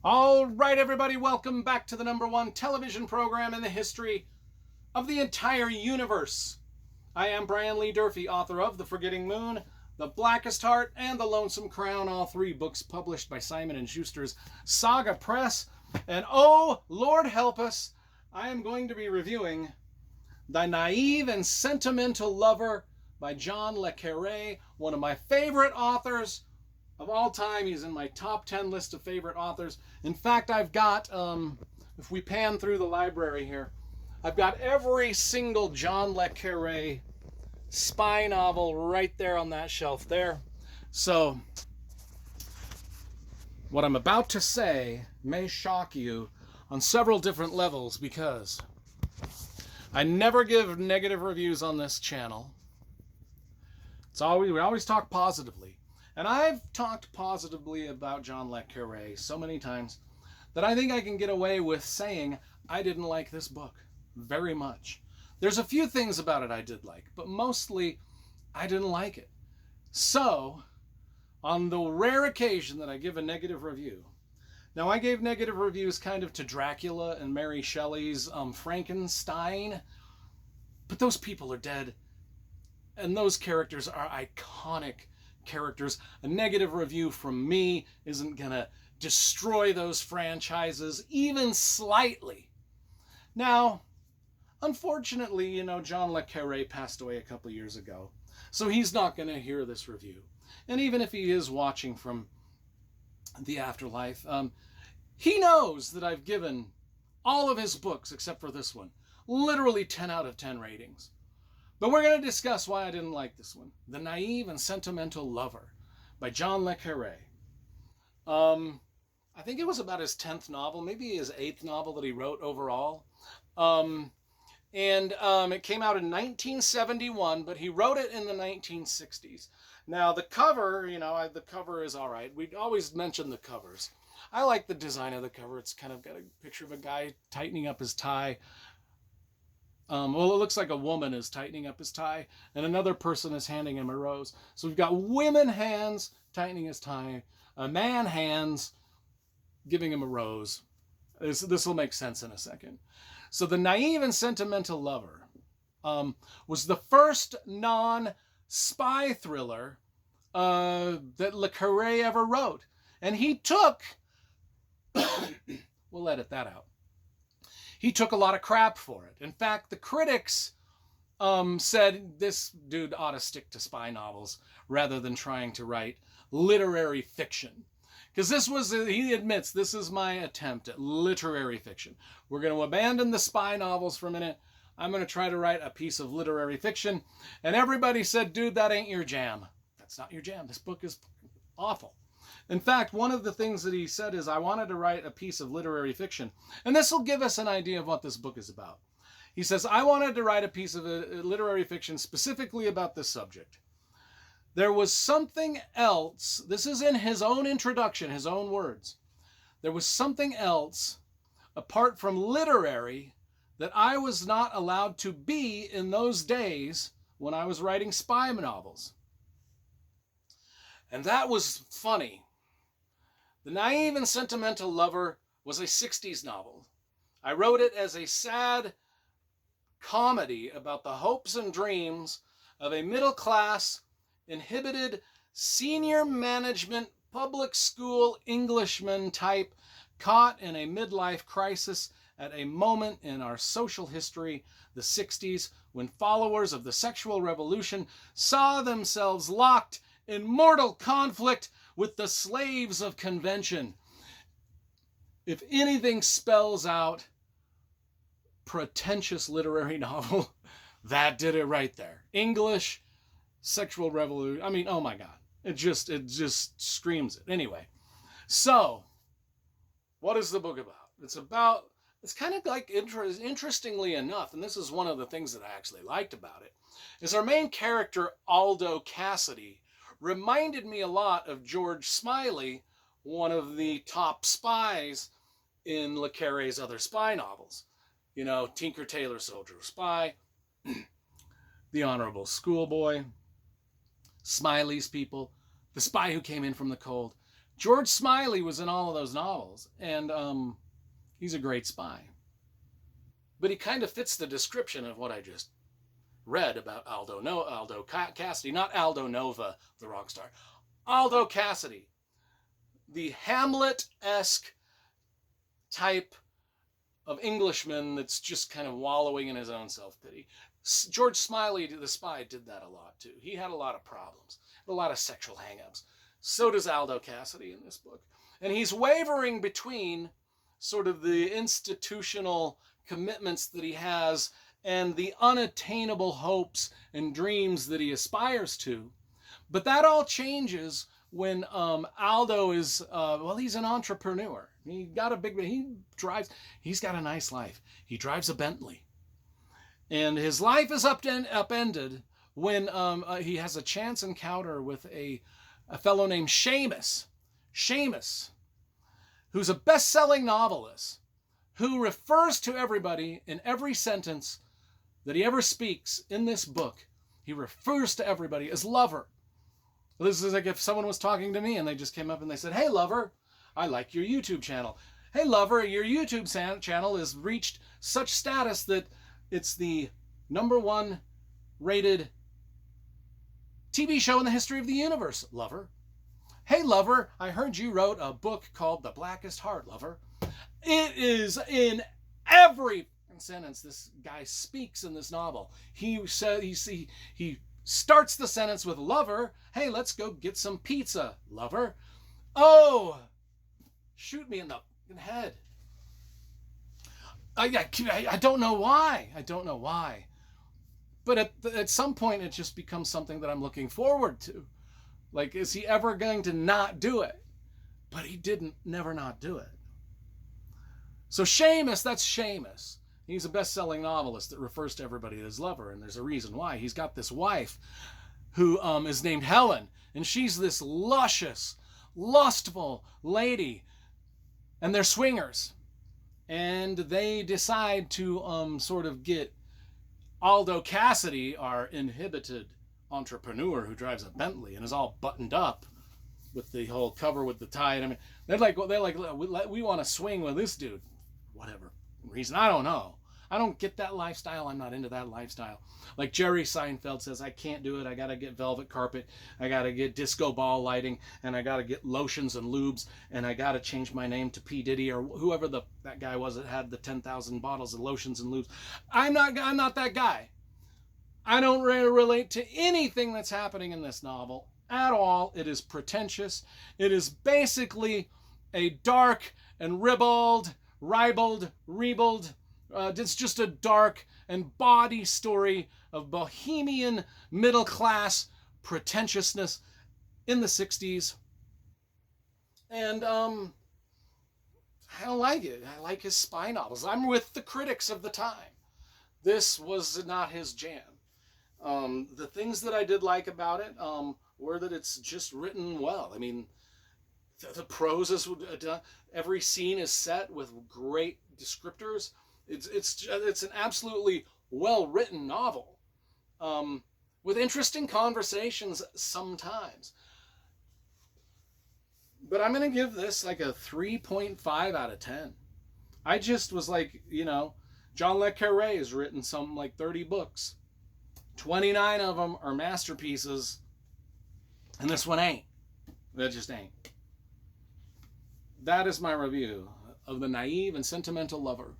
All right, everybody, welcome back to the #1 television program in the history of the entire universe. I am Brian Lee Durfee, author of The Forgetting Moon, The Blackest Heart, and The Lonesome Crown, all three books published by Simon & Schuster's Saga Press. And oh, Lord help us, I am going to be reviewing The Naive and Sentimental Lover by John Le Carre, one of my favorite authors of all time. He's in my top 10 list of favorite authors. In fact, I've got, if we pan through the library here, I've got every single John Le Carre spy novel right there on that shelf there. So, what I'm about to say may shock you on several different levels because I never give negative reviews on this channel. We always talk positively. And I've talked positively about John Le Carre so many times that I think I can get away with saying I didn't like this book very much. There's a few things about it I did like, but mostly I didn't like it. So, on the rare occasion that I give a negative review, now I gave negative reviews kind of to Dracula and Mary Shelley's Frankenstein, but those people are dead, and those characters are iconic characters. A negative review from me isn't gonna destroy those franchises even slightly. Now, unfortunately, John Le Carre passed away a couple years ago, so he's not gonna hear this review. And even if he is watching from the afterlife, he knows that I've given all of his books, except for this one, literally 10 out of 10 ratings. But we're going to discuss why I didn't like this one. The Naive and Sentimental Lover by John Le Carre. I think it was about his 10th novel, maybe his 8th novel that he wrote overall. It came out in 1971, but he wrote it in the 1960s. Now, the cover, the cover is all right. We always mention the covers. I like the design of the cover. It's kind of got a picture of a guy tightening up his tie. Well, it looks like a woman is tightening up his tie, and another person is handing him a rose. So we've got women hands tightening his tie, a man hands giving him a rose. This will make sense in a second. So The Naive and Sentimental Lover was the first non-spy thriller that Le Carre ever wrote. And he took, we'll edit that out. He took a lot of crap for it. In fact, the critics said this dude ought to stick to spy novels rather than trying to write literary fiction. Because he admits, this is my attempt at literary fiction. We're going to abandon the spy novels for a minute. I'm going to try to write a piece of literary fiction. And everybody said, dude, that ain't your jam. That's not your jam. This book is awful. In fact, one of the things that he said is, I wanted to write a piece of literary fiction. And this will give us an idea of what this book is about. He says, I wanted to write a piece of literary fiction specifically about this subject. There was something else. This is in his own introduction, his own words. There was something else apart from literary that I was not allowed to be in those days when I was writing spy novels. And that was funny. The Naive and Sentimental Lover was a 60s novel. I wrote it as a sad comedy about the hopes and dreams of a middle-class, inhibited, senior management, public school Englishman type caught in a midlife crisis at a moment in our social history, the 60s, when followers of the sexual revolution saw themselves locked in mortal conflict with the slaves of convention. If anything spells out pretentious literary novel, that did it right there. English, sexual revolution. I mean, oh my God. It just screams it. Anyway, so what is the book about? It's kind of like, interestingly enough, and this is one of the things that I actually liked about it, is our main character, Aldo Cassidy, reminded me a lot of George Smiley, one of the top spies in Le Carre's other spy novels. Tinker, Tailor, Soldier, Spy, The Honorable Schoolboy, Smiley's People, The Spy Who Came in from the Cold. George Smiley was in all of those novels, and he's a great spy. But he kind of fits the description of what I just read about Aldo Cassidy, not Aldo Nova, the rock star. Aldo Cassidy, the Hamlet-esque type of Englishman that's just kind of wallowing in his own self-pity. George Smiley, the spy, did that a lot too. He had a lot of problems, a lot of sexual hang-ups. So does Aldo Cassidy in this book. And he's wavering between sort of the institutional commitments that he has and the unattainable hopes and dreams that he aspires to. But that all changes when Aldo is, he's an entrepreneur. He's got a nice life. He drives a Bentley. And his life is upended when he has a chance encounter with a fellow named Seamus. Seamus, who's a best-selling novelist, who refers to everybody in every sentence that he ever speaks in this book. He refers to everybody as lover. This is like if someone was talking to me and they just came up and they said, "Hey, lover, I like your YouTube channel. Hey, lover, your YouTube channel has reached such status that it's the #1 rated TV show in the history of the universe, lover. Hey, lover, I heard you wrote a book called The Blackest Heart, lover." It is in every sentence this guy speaks in this novel. He starts the sentence with lover. Hey, let's go get some pizza, lover. Oh, shoot me in the head. I don't know why. I don't know why. But at some point, it just becomes something that I'm looking forward to. Like, is he ever going to not do it? But he didn't never not do it. So Seamus, that's Seamus. He's a best-selling novelist that refers to everybody as lover, and there's a reason why. He's got this wife who is named Helen, and she's this luscious, lustful lady, and they're swingers. And they decide to sort of get Aldo Cassidy, our inhibited entrepreneur who drives a Bentley and is all buttoned up with the whole cover with the tie. I mean, they're like, we want to swing with this dude, whatever reason. I don't know. I don't get that lifestyle. I'm not into that lifestyle. Like Jerry Seinfeld says, I can't do it. I got to get velvet carpet. I got to get disco ball lighting, and I got to get lotions and lubes, and I got to change my name to P. Diddy or whoever that guy was that had the 10,000 bottles of lotions and lubes. I'm not that guy. I don't relate to anything that's happening in this novel at all. It is pretentious. It is basically a dark and ribald, it's just a dark and bawdy story of bohemian middle-class pretentiousness in the 60s. And I don't like it. I like his spy novels. I'm with the critics of the time. This was not his jam. The things that I did like about it were that it's just written well. I mean, the prose is every scene is set with great descriptors. It's an absolutely well-written novel with interesting conversations sometimes. But I'm going to give this like a 3.5 out of 10. I just was like, John Le Carre has written something like 30 books. 29 of them are masterpieces, and this one ain't. That just ain't. That is my review of The Naive and Sentimental Lover.